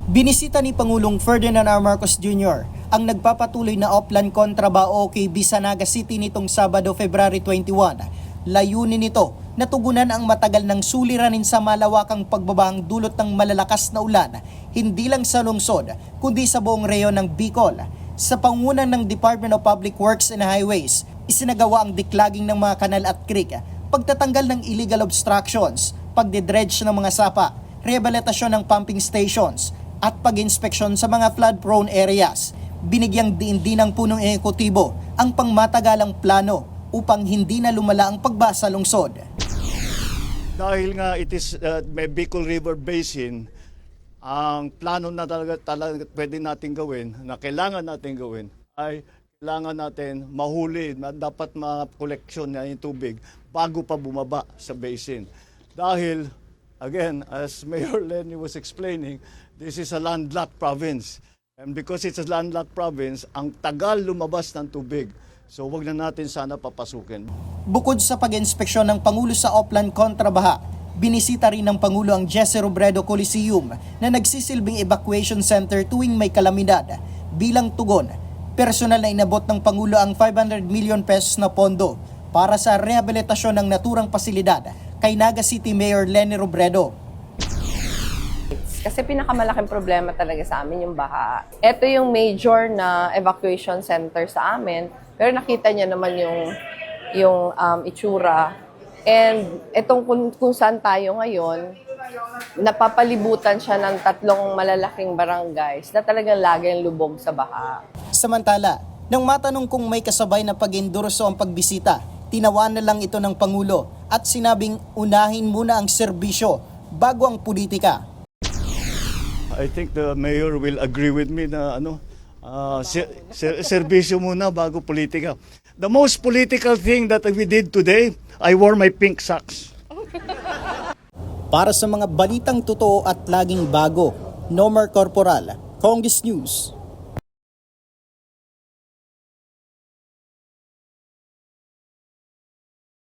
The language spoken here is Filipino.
Binisita ni Pangulong Ferdinand R. Marcos Jr. ang nagpapatuloy na Oplan kontra Baoque, Naga City nitong Sabado, February 21. Layunin nito na tugunan ang matagal ng suliranin sa malawakang pagbabahang dulot ng malalakas na ulan, hindi lang sa lungsod, kundi sa buong reyon ng Bicol. Sa pangunan ng Department of Public Works and Highways, isinagawa ang declogging ng mga kanal at creek, pagtatanggal ng illegal obstructions, pagdedredge ng mga sapa, rehabilitasyon ng pumping stations, at pag-inspeksyon sa mga flood-prone areas. Binigyang diin din ng punong ehekutibo ang pangmatagalang plano upang hindi na lumala ang pagbaha sa lungsod. Dahil nga it is may Bicol River Basin, ang plano na talaga pwede natin gawin, na kailangan natin gawin, ay kailangan natin mahuli, dapat ma-koleksyon na yung tubig bago pa bumaba sa basin. Dahil, again, as Mayor Lenny was explaining, this is a landlocked province. And because it's a landlocked province, ang tagal lumabas ng tubig. So wag na natin sana papasukin. Bukod sa pag-inspeksyon ng Pangulo sa Oplan kontra baha, binisita rin ng Pangulo ang Jesse Robredo Coliseum na nagsisilbing evacuation center tuwing may kalamidad. Bilang tugon, personal na inabot ng Pangulo ang 500 million pesos na pondo para sa rehabilitasyon ng naturang pasilidad kay Naga City Mayor Lenny Robredo. Kasi pinakamalaking problema talaga sa amin yung baha. Ito yung major na evacuation center sa amin, pero nakita niyo naman yung itsura. And itong kung saan tayo ngayon, napapalibutan siya ng 3 malalaking barangays na talagang laging lubog sa baha. Samantala, nang matanong kung may kasabay na pag-endorso ang pagbisita, tinawanan lang ito ng Pangulo at sinabing unahin muna ang serbisyo bago ang politika. I think the mayor will agree with me na serbisyo muna bago politika. The most political thing that we did today, I wore my pink socks. Para sa mga balitang totoo at laging bago, Nomar Corporal, Congress News.